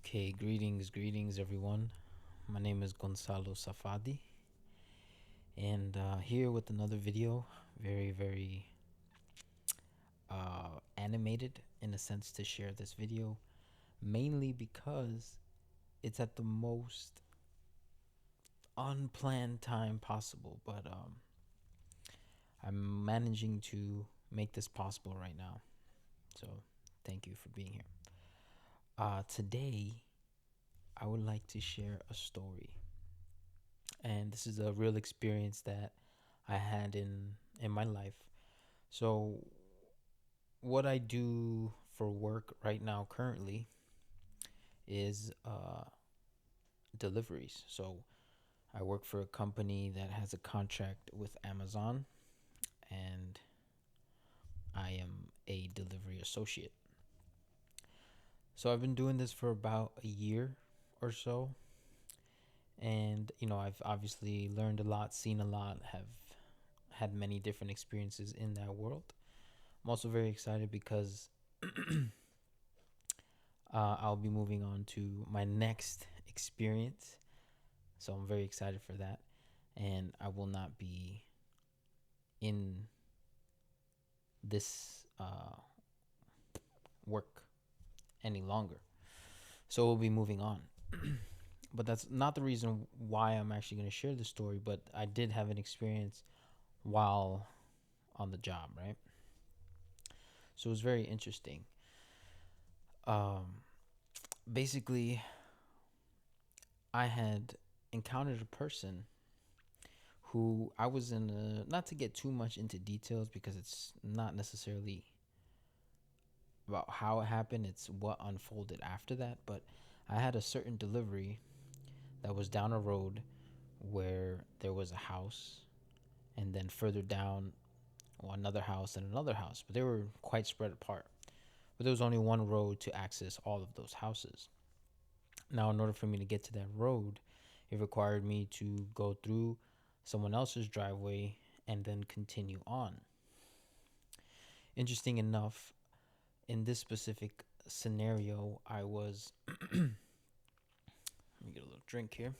Okay, greetings, everyone. My name is Gonzalo Safadi, and here with another video, very animated in a sense to share this video, mainly because it's at the most unplanned time possible. But I'm managing to make this possible right now. So thank you for being here. Today, I would like to share a story, and this is a real experience that I had in my life. So what I do for work right now currently is deliveries. So I work for a company that has a contract with Amazon, and I am a delivery associate. So I've been doing this for about a year or so, and I've obviously learned a lot, seen a lot, have had many different experiences in that world. I'm also very excited because I'll be moving on to my next experience. So I'm very excited for that. And I will not be in this work any longer. So we'll be moving on. But that's not the reason why I'm actually going to share this story. But I did have an experience while on the job, right? So it was very interesting. Um, Basically, I had encountered a person who I was in not to get too much into details because it's not necessarily about how it happened, it's what unfolded after that. But I had a certain delivery that was down a road where there was a house, and then further down, another house and another house, but they were quite spread apart. But there was only one road to access all of those houses. Now, in order for me to get to that road, it required me to go through someone else's driveway and then continue on. Interesting enough, in this specific scenario, I was. Let me get a little drink here.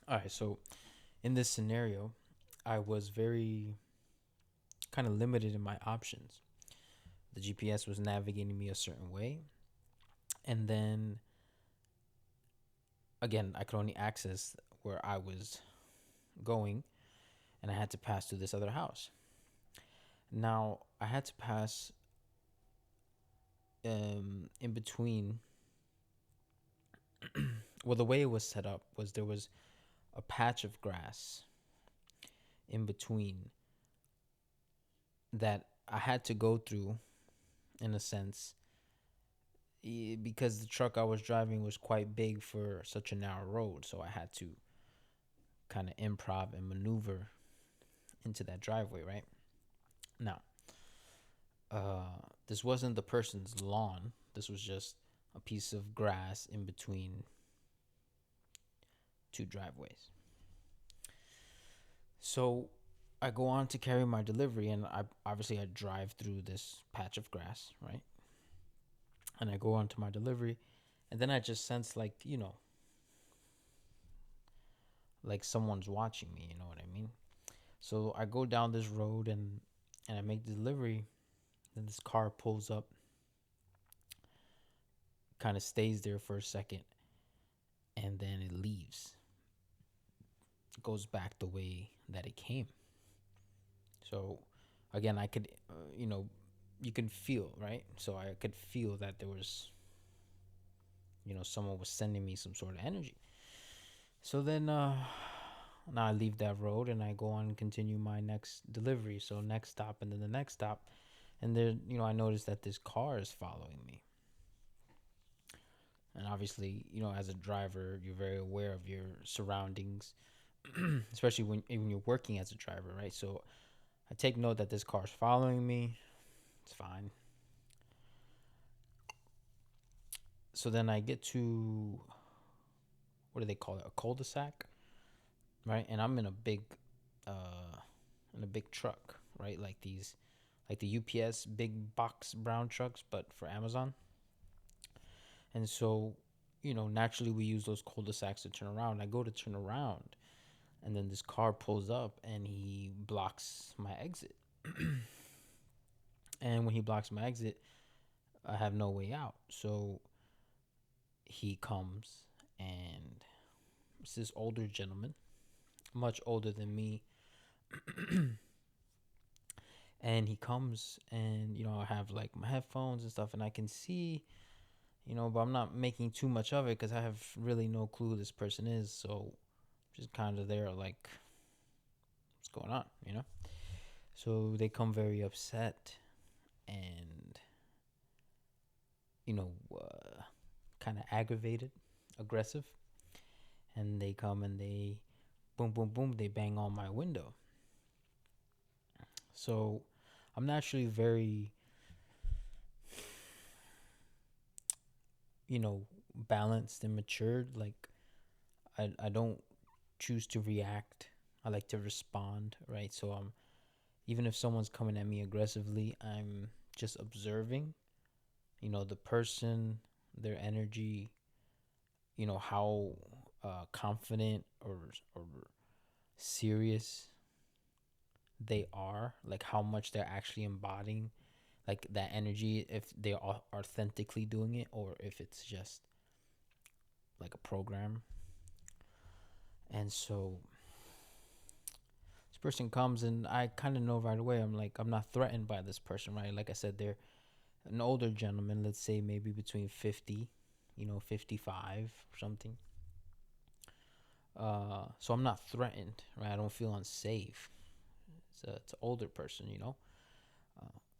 All right, so in this scenario, I was very kind of limited in my options. The GPS was navigating me a certain way, and then again, I could only access where I was going, and I had to pass through this other house. Now, I had to pass in between. Well, the way it was set up was there was a patch of grass in between that I had to go through, in a sense, because the truck I was driving was quite big for such a narrow road. So I had to kind of improv and maneuver into that driveway, right? Now, this wasn't the person's lawn. This was just a piece of grass in between two driveways. So I go on to carry my delivery, and I drive through this patch of grass, right? And I go on to my delivery, and then I just sense like someone's watching me. You know what I mean? So I go down this road, and I make the delivery. Then this car pulls up, kind of stays there for a second, and then it leaves. It goes back the way that it came. So again, I could, you can feel, right? So I could feel that there was, someone was sending me some sort of energy. So then now I leave that road and I go on and continue my next delivery. So next stop and then the next stop. And then, I noticed that this car is following me. And obviously, as a driver, you're very aware of your surroundings, especially when you're working as a driver, right? So I take note that this car's following me. It's fine. So then I get to, what do they call it? A cul-de-sac, right? And I'm in a big truck, right? Like these like the UPS big box brown trucks, but for Amazon. And so, naturally we use those cul-de-sacs to turn around. I go to turn around, and then this car pulls up and he blocks my exit. And when he blocks my exit, I have no way out. So he comes, and it's this older gentleman, much older than me. And he comes, and I have like my headphones and stuff, and I can see, but I'm not making too much of it because I have really no clue who this person is. So just kind of there, like, what's going on? So they come very upset and, kind of aggravated, aggressive. And they come and they, boom, boom, boom, they bang on my window. So I'm naturally very, balanced and matured. Like, I don't choose to react. I like to respond, right? So even if someone's coming at me aggressively, I'm just observing, the person, their energy, how confident or serious they are, like how much they're actually embodying like that energy, if they are authentically doing it or if it's just like a program. And so this person comes, and I kind of know right away, I'm like, I'm not threatened by this person, right? Like I said, they're an older gentleman, let's say maybe between 50, 55 or something. So I'm not threatened, right? I don't feel unsafe. It's an older person.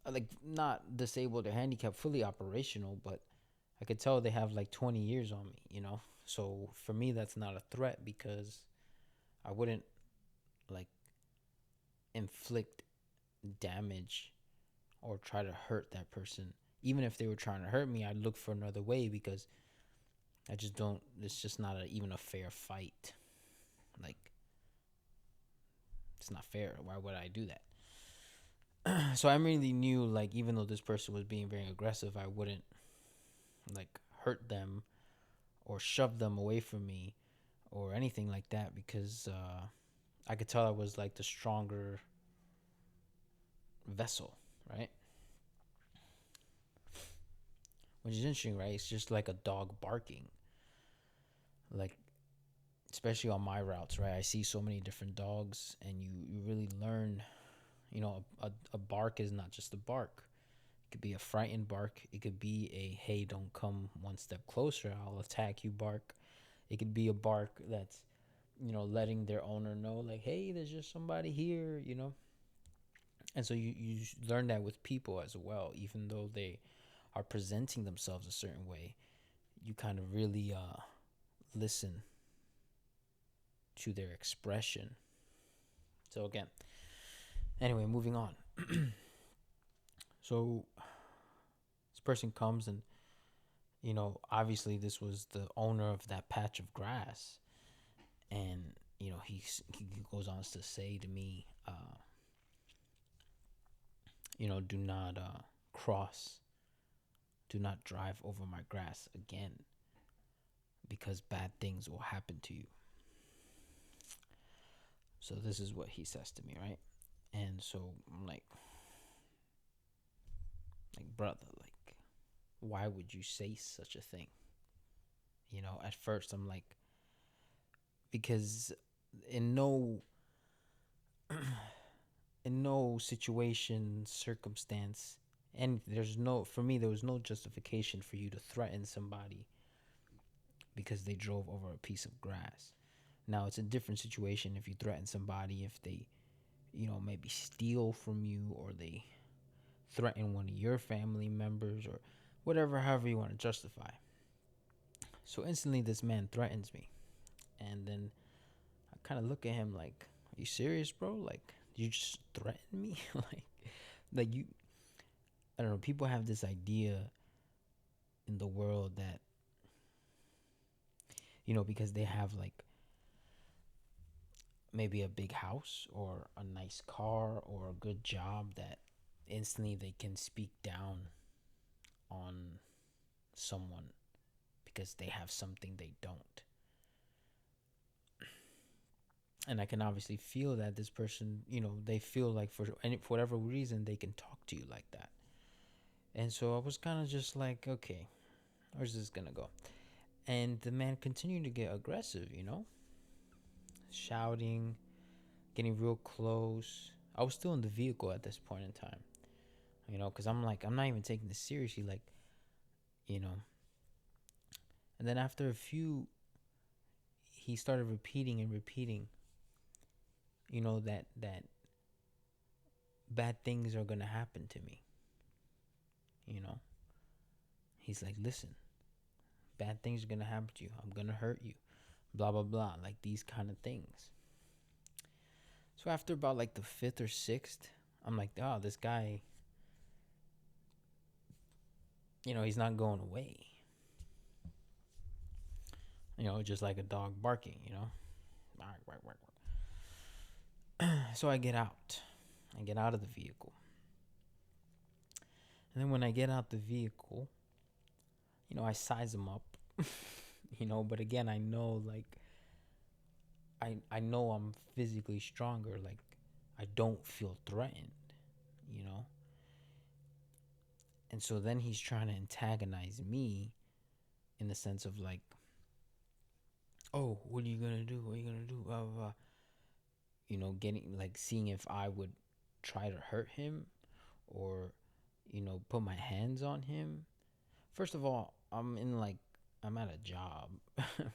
Like not disabled or handicapped, fully operational, but I could tell they have like 20 years on me. So for me, that's not a threat because I wouldn't like inflict damage or try to hurt that person. Even if they were trying to hurt me, I'd look for another way because I just don't. It's just not even a fair fight. Like, it's not fair. Why would I do that? So I really knew, like, even though this person was being very aggressive, I wouldn't like hurt them or shove them away from me or anything like that because I could tell I was like the stronger vessel, right? Which is interesting, right? It's just like a dog barking. Like, especially on my routes, right? I see so many different dogs, and you really learn, a bark is not just a bark. It could be a frightened bark. It could be a, hey, don't come one step closer, I'll attack you bark. It could be a bark that's, letting their owner know, like, hey, there's just somebody here. And so you learn that with people as well, even though they are presenting themselves a certain way. You kind of really listen to their expression. So again, anyway, moving on. So this person comes, and obviously this was the owner of that patch of grass, and he goes on to say to me, do not cross, do not drive over my grass again, because bad things will happen to you. So this is what he says to me, right? And so I'm like, brother, like, why would you say such a thing? At first I'm like, because in no situation, circumstance, and for me, there was no justification for you to threaten somebody because they drove over a piece of grass. Now, it's a different situation if you threaten somebody, if they, maybe steal from you, or they threaten one of your family members, or whatever, however you want to justify. So instantly this man threatens me. And then I kind of look at him like, are you serious, bro? Like, you just threaten me? like you, I don't know. People have this idea in the world that, because they have like maybe a big house or a nice car or a good job, that instantly they can speak down on someone because they have something they don't. And I can obviously feel that this person, they feel like for whatever reason they can talk to you like that. And so I was kind of just like, okay, where's this gonna go? And the man continued to get aggressive, shouting, getting real close. I was still in the vehicle at this point in time, because I'm like, I'm not even taking this seriously, like, you know. And then after a few, he started repeating and repeating, that bad things are gonna happen to me. You know, he's like, listen, bad things are gonna happen to you. I'm gonna hurt you. Blah blah blah. Like these kind of things. So after about like the fifth or sixth, I'm like, oh, this guy, he's not going away. Just like a dog barking. Bark, bark, bark, bark. So I get out. I get out of the vehicle. And then when I get out the vehicle, I size him up. But again, I know, like, I know I'm physically stronger. Like, I don't feel threatened, you know? And so then he's trying to antagonize me in the sense of like, oh, what are you gonna do? What are you gonna do? Blah, blah, blah. Getting like seeing if I would try to hurt him or, put my hands on him. First of all, I'm at a job,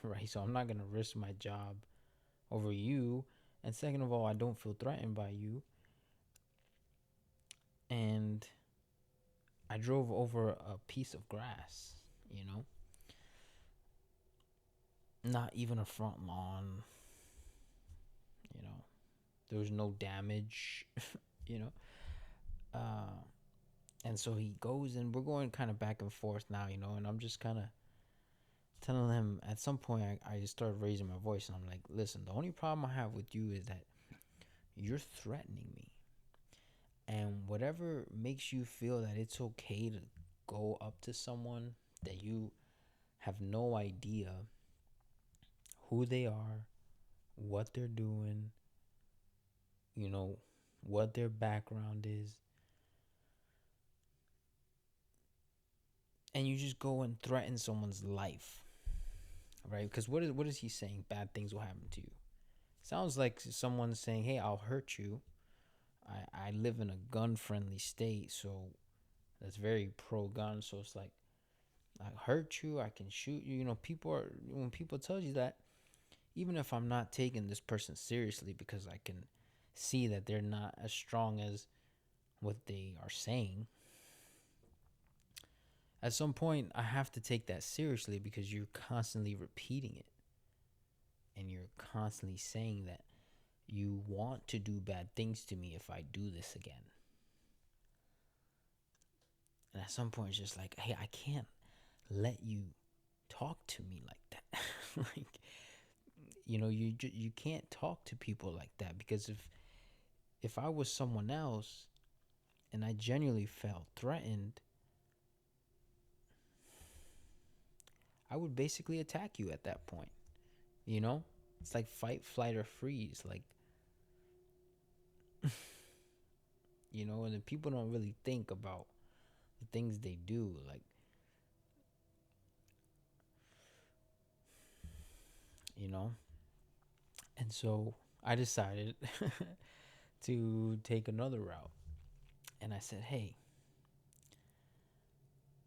right? So I'm not gonna risk my job over you. And second of all, I don't feel threatened by you. And I drove over a piece of grass, not even a front lawn, you know. There was no damage, you know. Uh, and so he goes and we're going kind of back and forth now, and I'm just kind of telling him at some point I just started raising my voice and I'm like, listen, the only problem I have with you is that you're threatening me. And whatever makes you feel that it's okay to go up to someone that you have no idea who they are, what they're doing, what their background is, and you just go and threaten someone's life, right? Because what is he saying? Bad things will happen to you. Sounds like someone saying, hey, I'll hurt you. I live in a gun-friendly state, so that's very pro-gun. So it's like, I hurt you, I can shoot you. When people tell you that, even if I'm not taking this person seriously because I can see that they're not as strong as what they are saying, at some point I have to take that seriously because you're constantly repeating it. And you're constantly saying that you want to do bad things to me if I do this again. And at some point it's just like, hey, I can't let you talk to me like that. Like, you can't talk to people like that, because if I was someone else and I genuinely felt threatened, I would basically attack you at that point. It's like fight, flight, or freeze. Like, and then people don't really think about the things they do. Like, and so I decided to take another route. And I said, hey,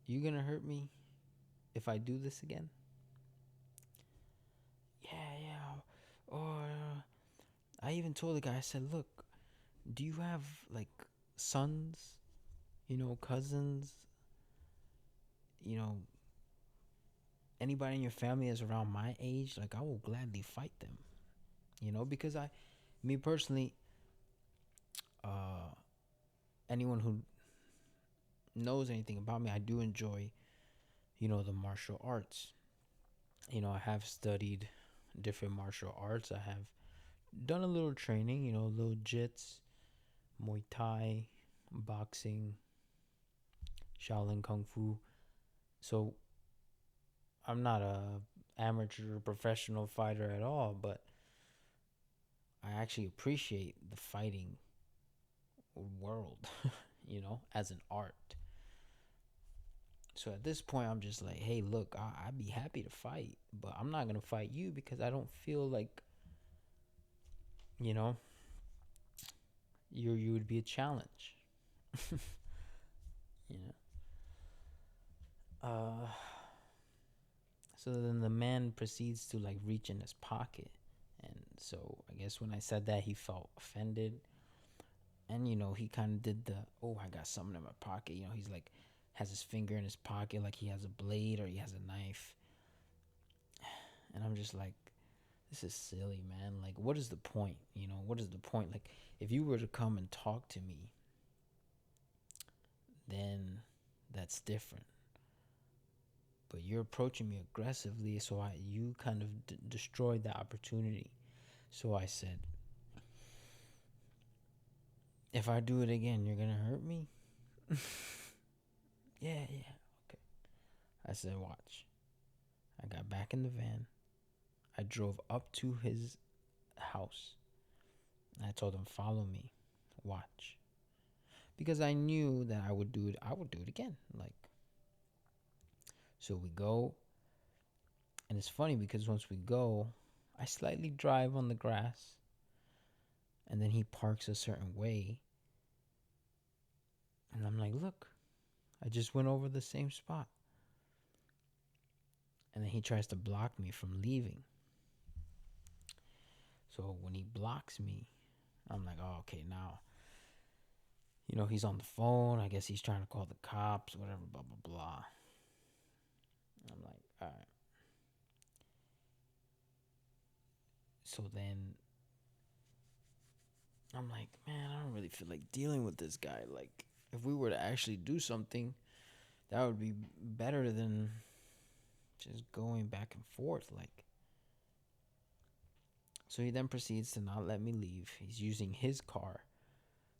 you gonna hurt me if I do this again? Yeah. Or I even told the guy, I said, look, do you have like sons, cousins, you know, anybody in your family is around my age? Like, I will gladly fight them, because me personally, uh, anyone who knows anything about me, I do enjoy, the martial arts. I have studied different martial arts. I have done a little training, little jits, Muay Thai, boxing, Shaolin Kung Fu. So I'm not a amateur professional fighter at all, but I actually appreciate the fighting world, as an art. So at this point, I'm just like, hey, look, I'd be happy to fight, but I'm not gonna fight you because I don't feel like, you know, you would be a challenge. you know. Uh, so then the man proceeds to like reach in his pocket, and so I guess when I said that, he felt offended, and he kind of did the, oh, I got something in my pocket. He's like has his finger in his pocket like he has a blade or he has a knife, and I'm just like, this is silly, man. Like, what is the point? What is the point? Like, if you were to come and talk to me, then that's different. But you're approaching me aggressively, so you kind of destroyed the opportunity. So I said, if I do it again, you're gonna hurt me. Yeah, yeah, okay. I said, watch. I got back in the van. I drove up to his house. And I told him, follow me. Watch. Because I knew that I would do it. I would do it again. Like, so we go. And it's funny because once we go, I slightly drive on the grass. And then he parks a certain way. And I'm like, look, I just went over the same spot. And then he tries to block me from leaving. So when he blocks me, I'm like, oh, okay, now, he's on the phone. I guess he's trying to call the cops, whatever, blah, blah, blah. I'm like, all right. So then I'm like, man, I don't really feel like dealing with this guy. Like, if we were to actually do something, that would be better than just going back and forth. Like, so he then proceeds to not let me leave. He's using his car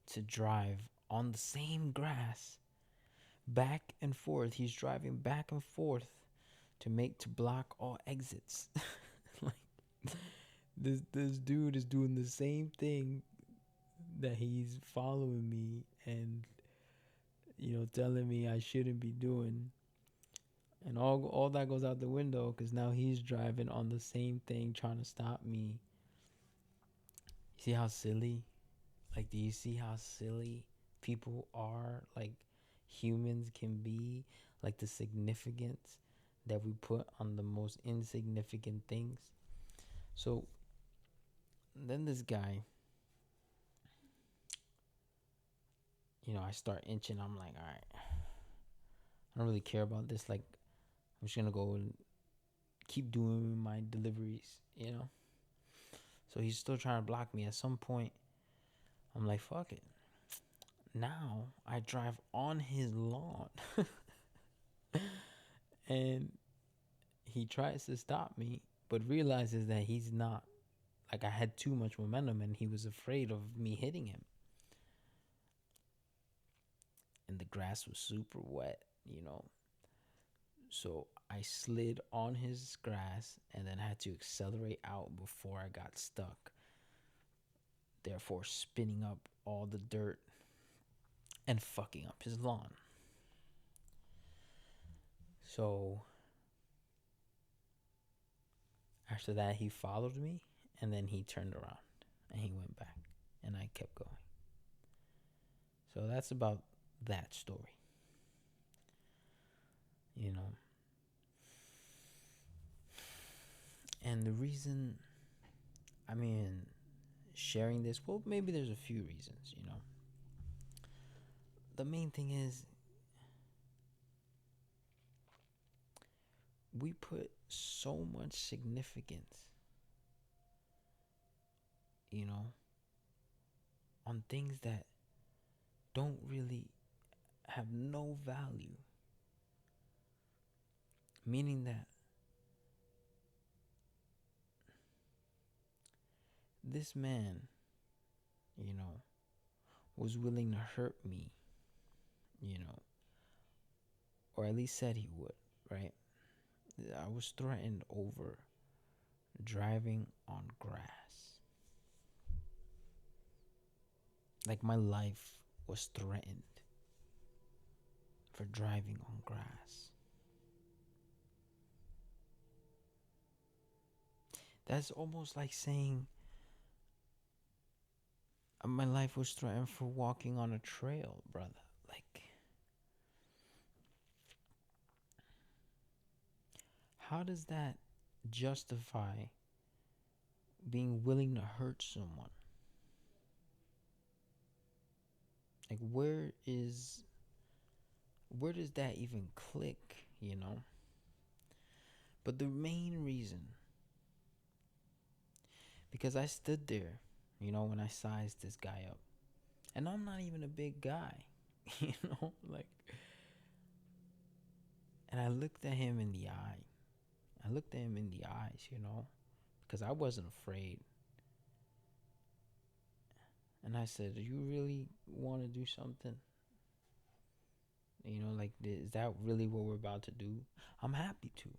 to drive on the same grass back and forth. He's driving back and forth to block all exits. Like, this dude is doing the same thing that he's following me and telling me I shouldn't be doing. And all that goes out the window because now he's driving on the same thing trying to stop me. See how silly? Like, do you see how silly people are? Like, humans can be? Like, the significance that we put on the most insignificant things. So then this guy, I start inching. I'm like, all right, I don't really care about this. Like, I'm just gonna go and keep doing my deliveries. So he's still trying to block me. At some point, I'm like, fuck it. Now I drive on his lawn. And he tries to stop me, but realizes that he's not. Like, I had too much momentum and he was afraid of me hitting him. And the grass was super wet. So I slid on his grass and then had to accelerate out before I got stuck, therefore spinning up all the dirt and fucking up his lawn. So after that, he followed me and then he turned around and he went back and I kept going. So that's about that story. And the reason, sharing this, well, maybe there's a few reasons. The main thing is we put so much significance, on things that don't really have no value. Meaning that this man, was willing to hurt me or at least said he would, right? I was threatened over driving on grass. Like my life was threatened for driving on grass. That's almost like saying my life was threatened for walking on a trail, brother. Like, how does that justify being willing to hurt someone? Like, where does that even click, you know? But the main reason, because I stood there, when I sized this guy up, and I'm not even a big guy, you know, like, and I looked at him in the eye. I looked at him in the eyes, because I wasn't afraid. And I said, "Do you really want to do something? Like, is that really what we're about to do? I'm happy to.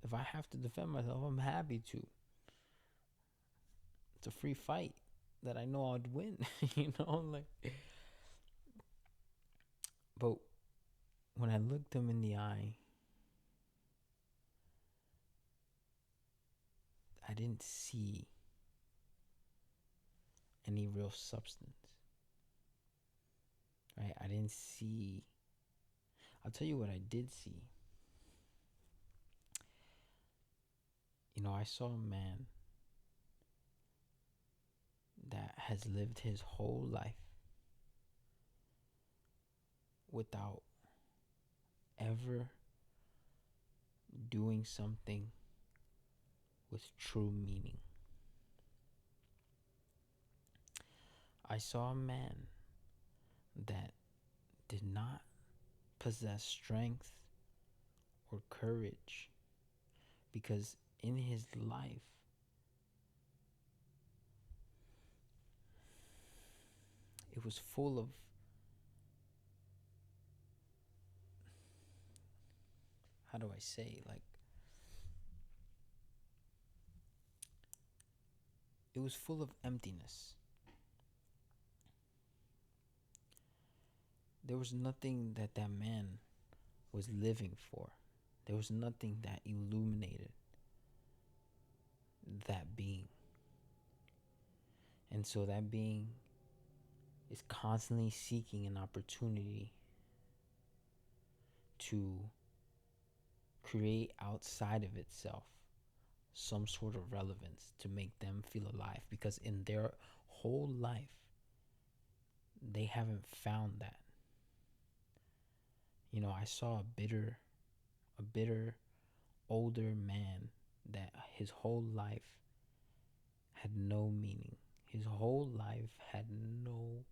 If I have to defend myself, I'm happy to. It's a free fight that I know I'd win, like." But when I looked him in the eye, I didn't see any real substance, right? I didn't see. I'll tell you what I did see. I saw a man that has lived his whole life without ever doing something with true meaning. I saw a man that did not possess strength or courage because in his life, it was full of how do I say, like, it was full of emptiness. There was nothing that man was living for. There was nothing that illuminated that being. And so that being is constantly seeking an opportunity to create outside of itself some sort of relevance to make them feel alive, because in their whole life they haven't found that. I saw a bitter older man that his whole life had no meaning. His whole life had no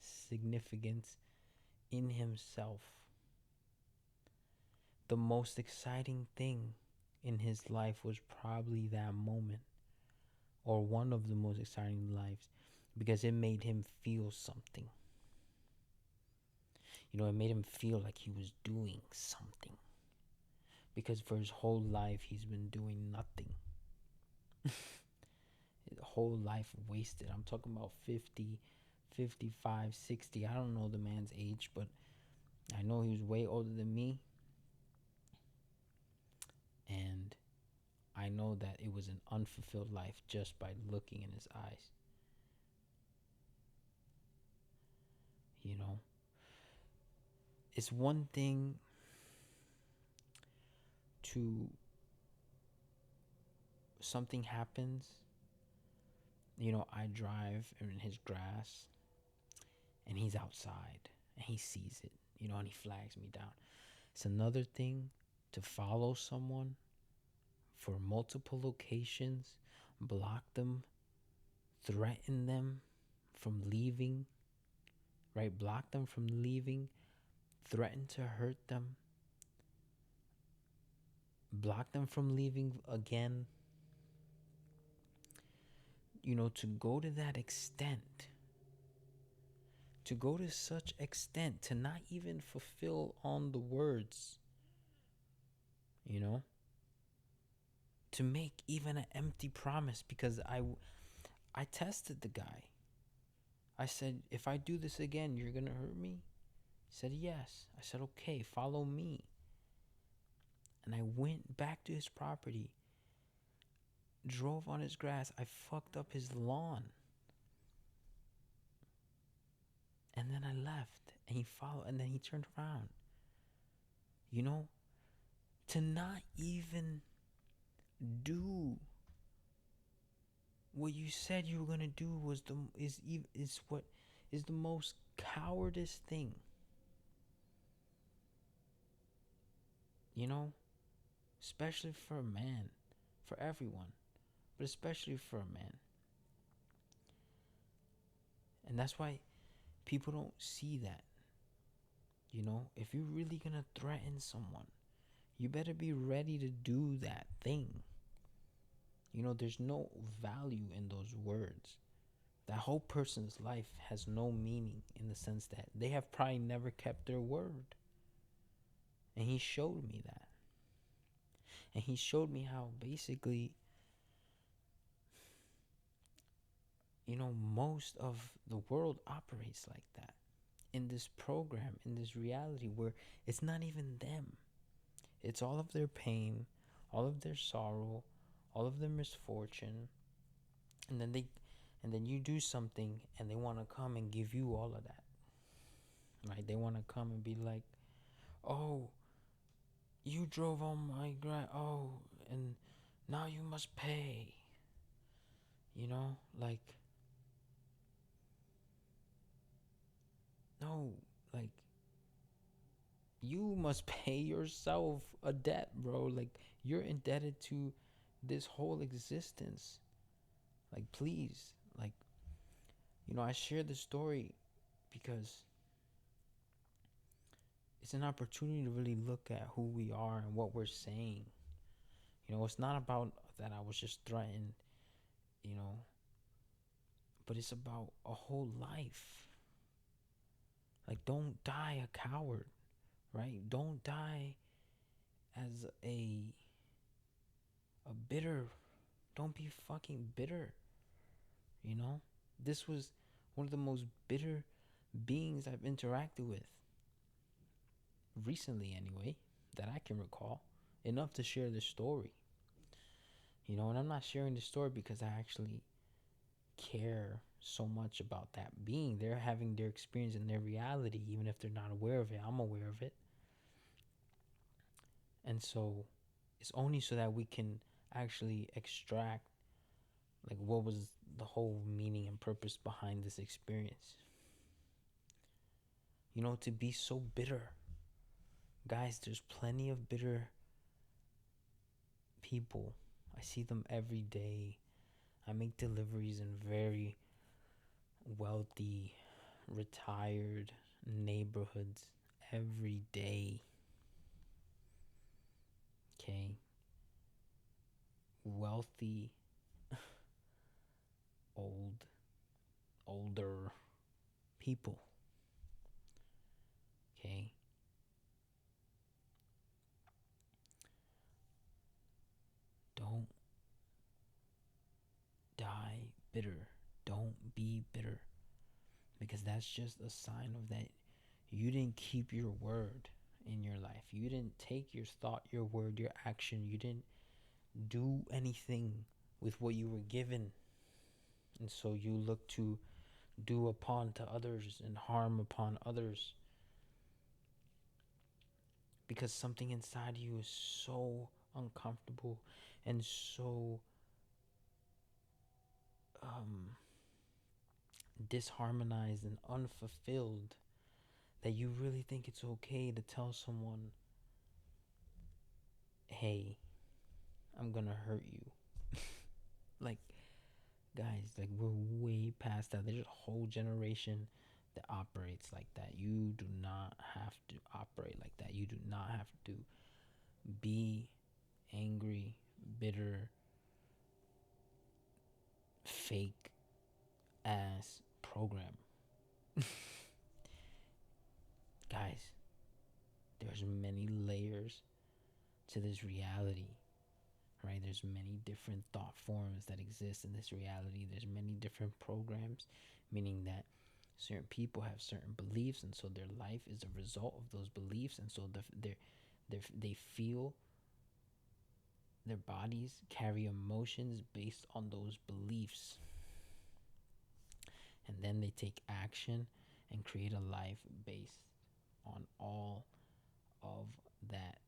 significance in himself. The most exciting thing in his life was probably that moment, or one of the most exciting lives, because it made him feel something. It made him feel like he was doing something, because for his whole life he's been doing nothing. His whole life wasted. I'm talking about 50, 55, 60. I don't know the man's age, but I know he was way older than me. And I know that it was an unfulfilled life just by looking in his eyes. It's one thing to something happens. I drive in his grass and he's outside and he sees it, and he flags me down. It's another thing to follow someone for multiple locations, block them, threaten them from leaving, right? Block them from leaving, threaten to hurt them, block them from leaving again. To go to that extent To go to such extent to not even fulfill on the words, you know, to make even an empty promise, because I tested the guy. I said, if I do this again, you're gonna hurt me? He said, yes. I said, okay, follow me. And I went back to his property, drove on his grass. I fucked up his lawn. And then I left, and he followed, and then he turned around. You know, to not even do what you said you were gonna do is what is the most cowardice thing. You know, especially for a man, for everyone, but especially for a man. And that's why people don't see that. You know, if you're really gonna threaten someone, you better be ready to do that thing. You know, there's no value in those words. That whole person's life has no meaning, in the sense that they have probably never kept their word. And he showed me that. And he showed me how basically, you know, most of the world operates like that. In this program, in this reality where it's not even them. It's all of their pain, all of their sorrow, all of their misfortune. And then you do something and they want to come and give you all of that. Right? They want to come and be like, "Oh, you drove on my grass. Oh, and now you must pay." You know, like, no, like, you must pay yourself a debt, bro. Like, you're indebted to this whole existence. Like, please, like, you know, I share this story because it's an opportunity to really look at who we are and what we're saying. You know, it's not about that I was just threatened, you know, but it's about a whole life. Like, don't die a coward, right? Don't die as a bitter. Don't be fucking bitter, you know? This was one of the most bitter beings I've interacted with recently, anyway, that I can recall, enough to share this story. You know, and I'm not sharing this story because I actually care so much about that being. They're having their experience in their reality, even if they're not aware of it. I'm aware of it. And so it's only so that we can actually extract, like, what was the whole meaning and purpose behind this experience. You know, to be so bitter. Guys, there's plenty of bitter people. I see them every day. I make deliveries in very wealthy, retired neighborhoods every day. Okay? Wealthy, older people. Okay? Don't die bitter. Don't be bitter. Because that's just a sign of that you didn't keep your word in your life. You didn't take your thought, your word, your action. You didn't do anything with what you were given. And so you look to do upon to others and harm upon others. Because something inside you is so uncomfortable and so disharmonized and unfulfilled that you really think it's okay to tell someone, hey, I'm gonna hurt you. Like, guys, like, we're way past that. There's a whole generation that operates like that. You do not have to operate like that. You do not have to be angry, bitter, fake ass program. There's many layers to this reality, right? There's many different thought forms that exist in this reality. There's many different programs, meaning that certain people have certain beliefs, and so their life is a result of those beliefs, and so they feel, their bodies carry emotions based on those beliefs, and then they take action and create a life based on all of that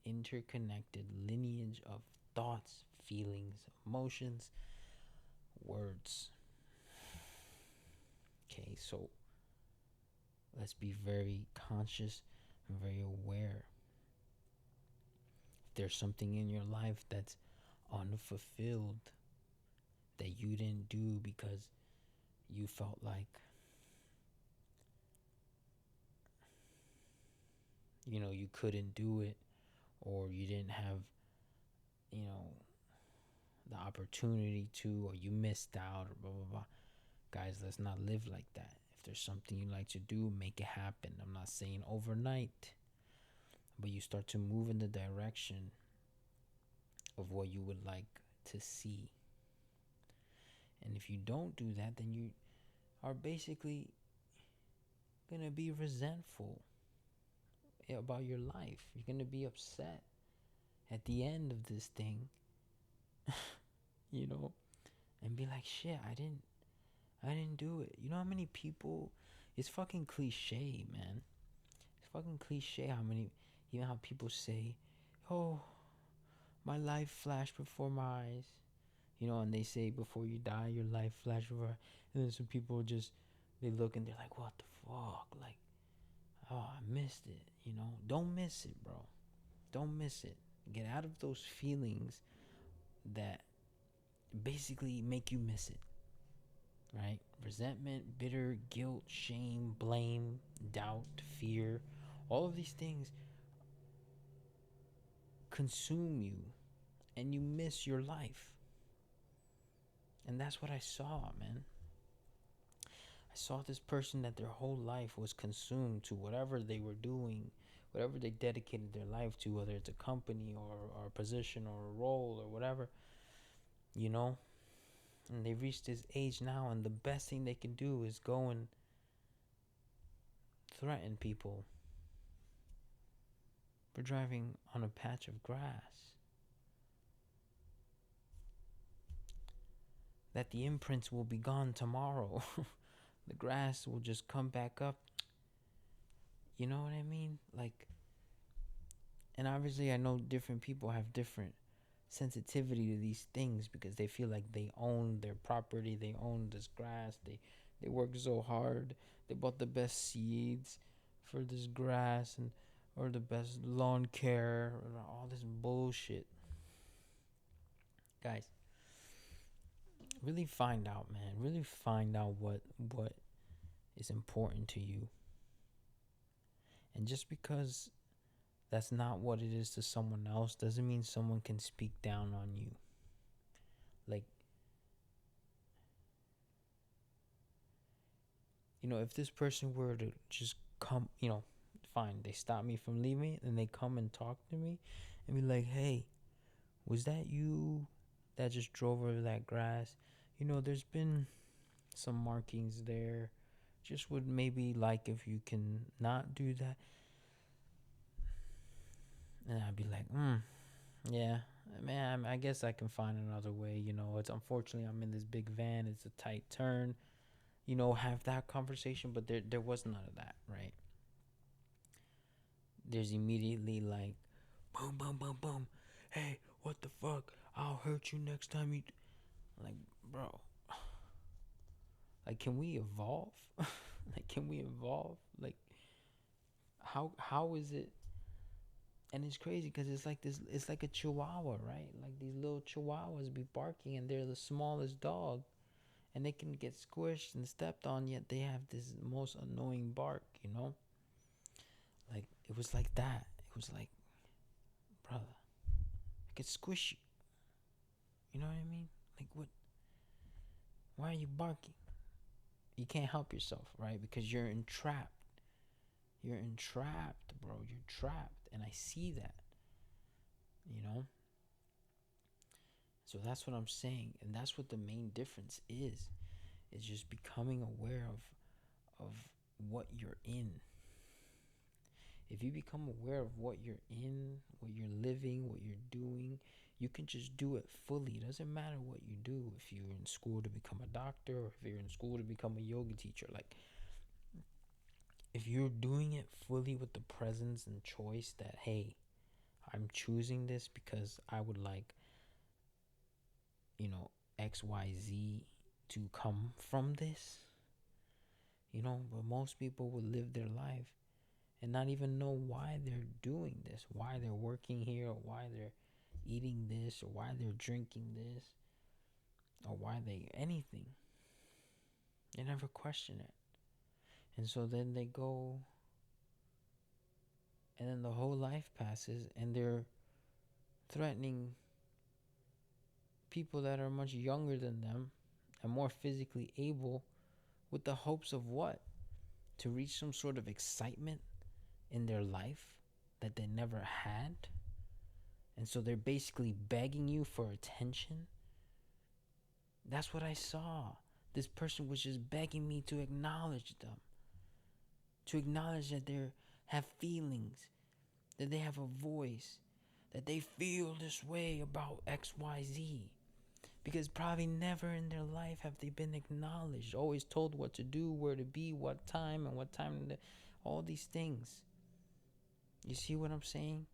interconnected lineage of thoughts, feelings, emotions, words. Okay, so let's be very conscious and very aware. If there's something in your life that's unfulfilled, that you didn't do because you felt like, you couldn't do it, or you didn't have, you know, the opportunity to, or you missed out, or blah, blah, blah. Guys, let's not live like that. If there's something you like to do, make it happen. I'm not saying overnight, but you start to move in the direction of what you would like to see. And if you don't do that, then you are basically going to be resentful about your life. You're going to be upset at the end of this thing, you know, and be like, shit, I didn't do it. You know how many people, it's fucking cliche, man. It's fucking cliche how people say, oh, my life flashed before my eyes. And they say before you die, your life flashed before. And then some people just, they look and they're like, what the fuck? Like, oh, I missed it. Don't miss it, bro. Don't miss it. Get out of those feelings that basically make you miss it, right? Resentment, bitter, guilt, shame, blame, doubt, fear, all of these things consume you and you miss your life. And that's what I saw, man. I saw this person that their whole life was consumed to whatever they were doing, whatever they dedicated their life to, whether it's a company or a position or a role or whatever, you know? And they reached this age now, and the best thing they can do is go and threaten people for driving on a patch of grass. That the imprints will be gone tomorrow. The grass will just come back up. You know what I mean? Like, and obviously I know different people have different sensitivity to these things because they feel like they own their property, they own this grass, they work so hard, they bought the best seeds for this grass, and or the best lawn care, or all this bullshit. Guys, really find out, man. Really find out what is important to you. And just because that's not what it is to someone else doesn't mean someone can speak down on you. Like, if this person were to just come, fine, they stop me from leaving and they come and talk to me and be like, hey, was that you that just drove over that grass? There's been some markings there. Just would maybe like if you can not do that. And I'd be like, yeah, man, I guess I can find another way. It's unfortunately I'm in this big van. It's a tight turn. Have that conversation, but there was none of that, right? There's immediately like, boom, boom, boom, boom. Hey, what the fuck? I'll hurt you next time you. Like, bro. Like, can we evolve? Can we evolve? Like, how is it? And it's crazy because it's like this. It's like a chihuahua, right? Like these little chihuahuas be barking, and they're the smallest dog, and they can get squished and stepped on, yet they have this most annoying bark. Like it was like that. It was like, brother, I could squish you. You know what I mean? Like what? Why are you barking? You can't help yourself, right? Because you're entrapped. You're entrapped, bro. You're trapped. And I see that, you know? So that's what I'm saying. And that's what the main difference is. It's just becoming aware of what you're in. If you become aware of what you're in, what you're living, what you're doing, you can just do it fully. It doesn't matter what you do. If you're in school to become a doctor, or if you're in school to become a yoga teacher, like, if you're doing it fully with the presence and choice that, hey, I'm choosing this because I would like, XYZ to come from this, but most people would live their life and not even know why they're doing this, why they're working here, or why they're eating this, or why they're drinking this, or why they anything. They never question it. And so then they go, and then the whole life passes, and they're threatening people that are much younger than them and more physically able, with the hopes of what? To reach some sort of excitement in their life that they never had. And so they're basically begging you for attention. That's what I saw. This person was just begging me to acknowledge them, to acknowledge that they have feelings, that they have a voice, that they feel this way about XYZ. Because probably never in their life have they been acknowledged, always told what to do, where to be, what time, and what time, all these things. You see what I'm saying?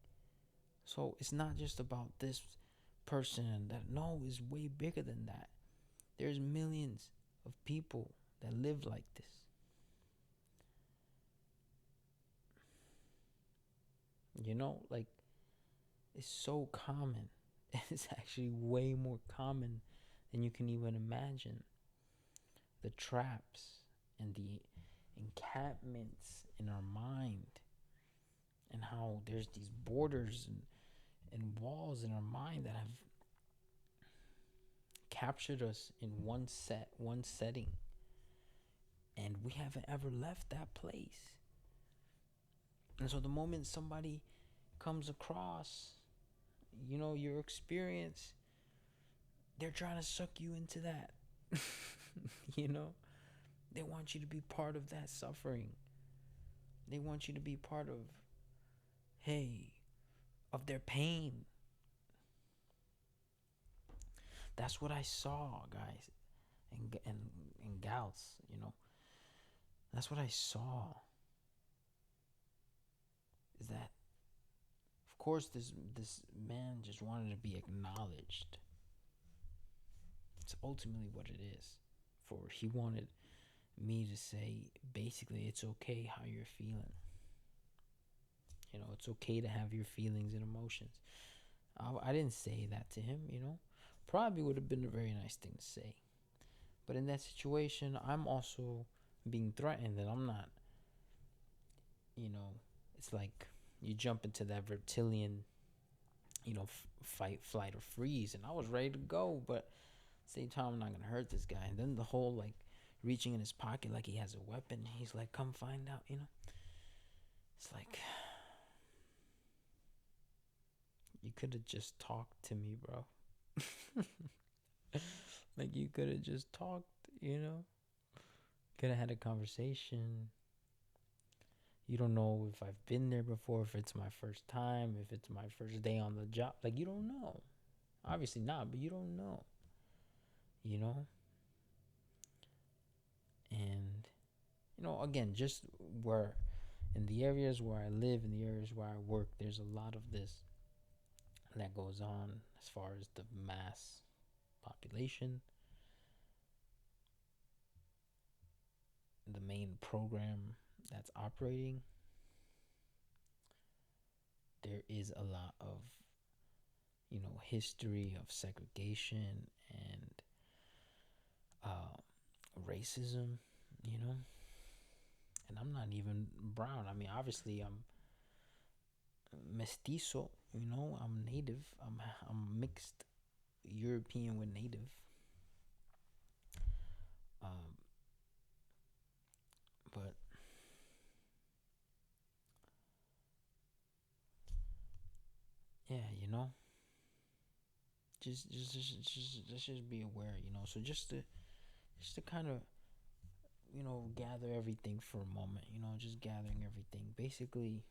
So it's not just about this person that, no, is way bigger than that. There's millions of people that live like this. Like, it's so common. It's actually way more common than you can even imagine. The traps and the encampments in our mind, and how there's these borders and walls in our mind that have captured us in one setting, and we haven't ever left that place. And so the moment somebody comes across, your experience, they're trying to suck you into that. you know they want you to be part of that suffering. They want you to be part of, hey, of their pain. That's what I saw, guys, and gals. That's what I saw. Is that, of course, this man just wanted to be acknowledged. It's ultimately what it is. For he wanted me to say, basically, it's okay how you're feeling. It's okay to have your feelings and emotions. I didn't say that to him. Probably would have been a very nice thing to say. But in that situation, I'm also being threatened, and I'm not, it's like you jump into that reptilian, fight, flight, or freeze. And I was ready to go, but at the same time, I'm not going to hurt this guy. And then the whole, like, reaching in his pocket like he has a weapon. He's like, come find out, It's like, you could have just talked to me, bro. Like, you could have just talked, Could have had a conversation. You don't know if I've been there before, if it's my first time, if it's my first day on the job. Like, you don't know. Obviously not, but you don't know. And, again, just where, in the areas where I live, in the areas where I work, there's a lot of this that goes on as far as the mass population. The main program that's operating, there is a lot of, history of segregation and racism, and I'm not even brown. I mean, obviously, I'm mestizo, I'm native. I'm mixed European with native. But yeah, just be aware, so just to kind of, gather everything for a moment, just gathering everything. Basically,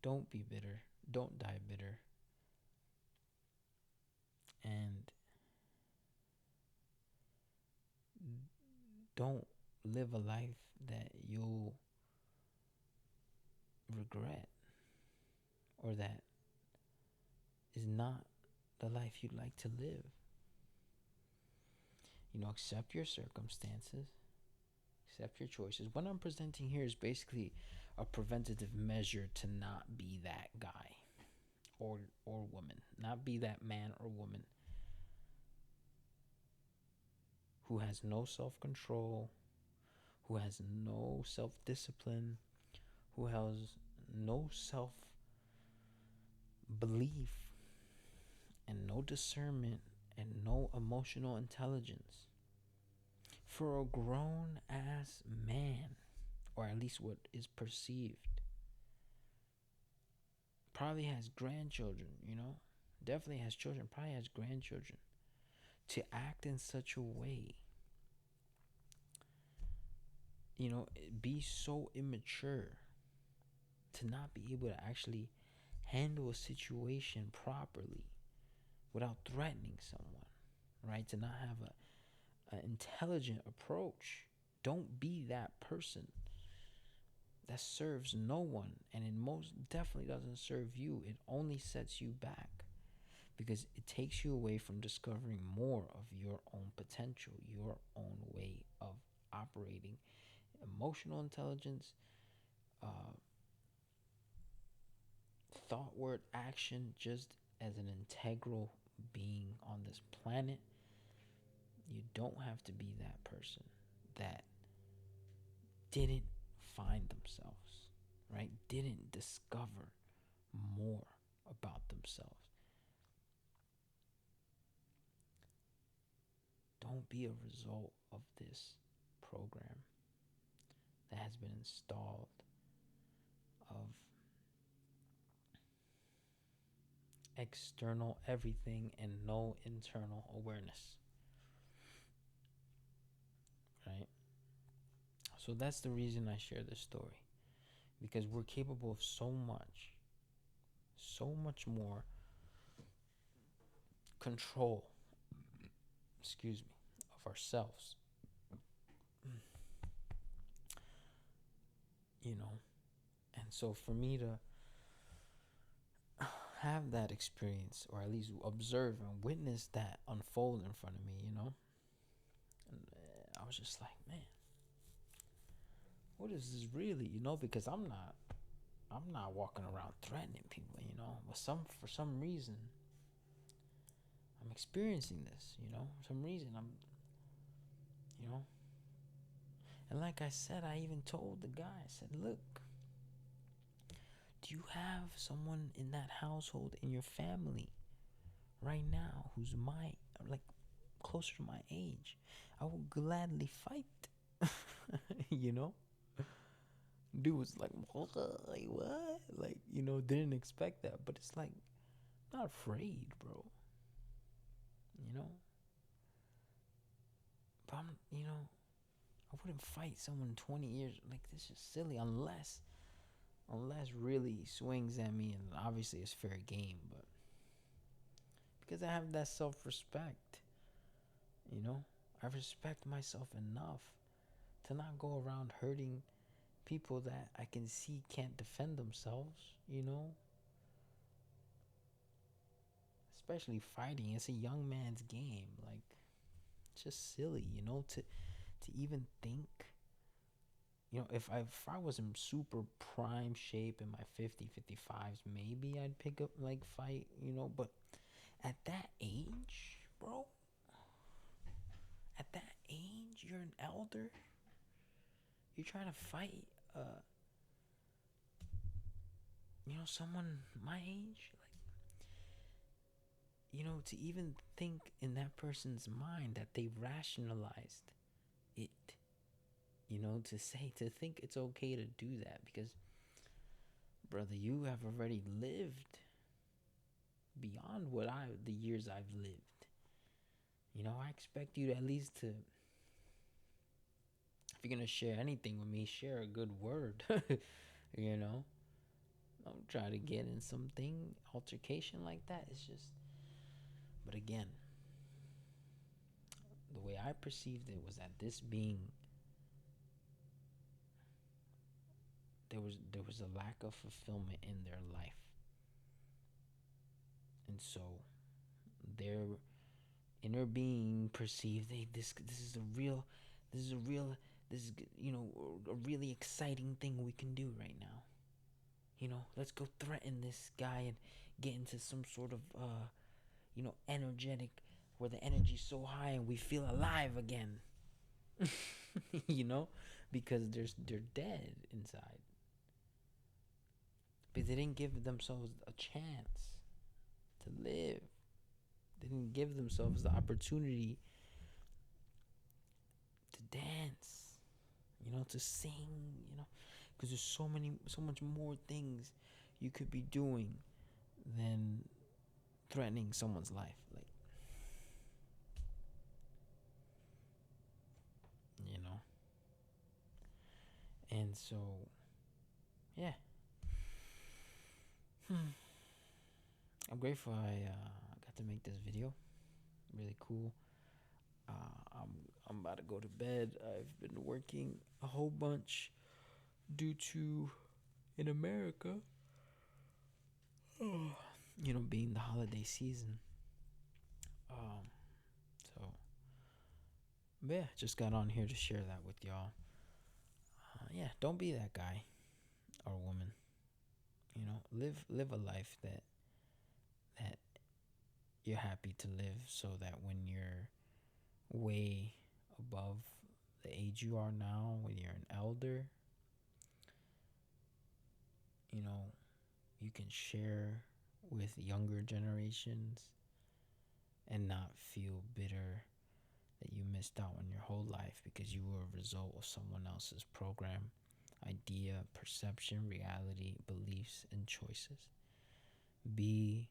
don't be bitter, don't die bitter, and don't live a life that you'll regret, or that is not the life you'd like to live. Accept your circumstances, accept your choices. What I'm presenting here is basically a preventative measure to not be that guy or woman, not be that man or woman who has no self-control, who has no self-discipline, who has no self-belief and no discernment and no emotional intelligence. For a grown ass man, or at least what is perceived, probably has grandchildren, definitely has children, probably has grandchildren, to act in such a way, be so immature to not be able to actually handle a situation properly without threatening someone, right? To not have an intelligent approach. Don't be that person. That serves no one, and it most definitely doesn't serve you. It only sets you back, because it takes you away from discovering more of your own potential, your own way of operating, emotional intelligence, uh, thought, word, action, just as an integral being on this planet. You don't have to be that person that didn't find themselves, right? Didn't discover more about themselves. Don't be a result of this program that has been installed of external everything and no internal awareness, right? So that's the reason I share this story, because we're capable of so much more control, excuse me, of ourselves, you know. And so for me to have that experience, or at least observe and witness that unfold in front of me, and I was just like, man, what is this really, because I'm not walking around threatening people, but for some reason I'm experiencing this, for some reason you know and like I said, I even told the guy, I said, look, do you have someone in that household, in your family right now, who's like closer to my age? I will gladly fight. you know Dude was like, what? Like, didn't expect that, but it's like, not afraid, bro. you know but I wouldn't fight someone 20 years. Like, this is silly, unless really swings at me, and obviously it's fair game. But because I have that self-respect, you know I respect myself enough to not go around hurting people that I can see can't defend themselves, especially fighting. It's a young man's game. Like, it's just silly, to even think. If I was in super prime shape in my 50s, maybe I'd pick up, like, fight, but at that age, bro, at that age, you're an elder. You're trying to fight, someone my age. Like, to even think in that person's mind that they rationalized it, to think it's okay to do that. Because, brother, you have already lived beyond the years I've lived. I expect you to at least to, if you're gonna share anything with me, share a good word. you know, don't try to get in something altercation like that. It's just, but again, the way I perceived it was that this being, there was a lack of fulfillment in their life, and so their inner being perceived, hey, this is a real, this is a real, this is a really exciting thing we can do right now. Let's go threaten this guy and get into some sort of energetic, where the energy's so high and we feel alive again. you know, because they're dead inside. But they didn't give themselves a chance to live. They didn't give themselves the opportunity to dance, to sing, because there's so much more things you could be doing than threatening someone's life. Like, you know. And so, yeah. I'm grateful I got to make this video. Really cool. I'm about to go to bed. I've been working a whole bunch due to, in America, being the holiday season. So, yeah, just got on here to share that with y'all. Yeah, don't be that guy or woman. Live a life that you're happy to live, so that when you're way above the age you are now, when you're an elder, you can share with younger generations and not feel bitter that you missed out on your whole life because you were a result of someone else's program, idea, perception, reality, beliefs, and choices. Be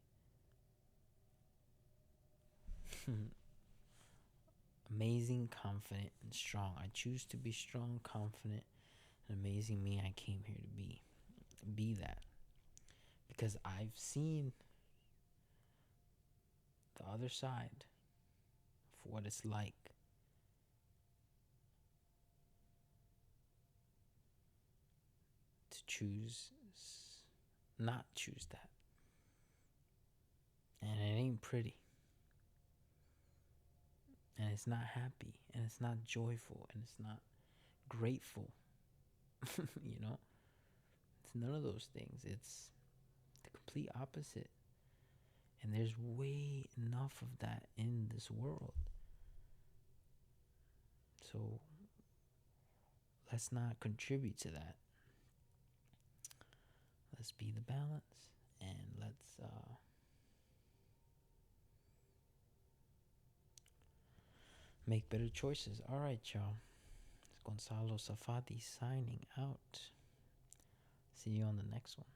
amazing, confident, and strong. I choose to be strong, confident, and amazing me I came here to be. Be that. Because I've seen the other side of what it's like to not choose that. And it ain't pretty. And it's not happy. And it's not joyful. And it's not grateful. It's none of those things. It's the complete opposite. And there's way enough of that in this world. So let's not contribute to that. Let's be the balance. And let's make better choices. All right, y'all. It's Gonzalo Safati signing out. See you on the next one.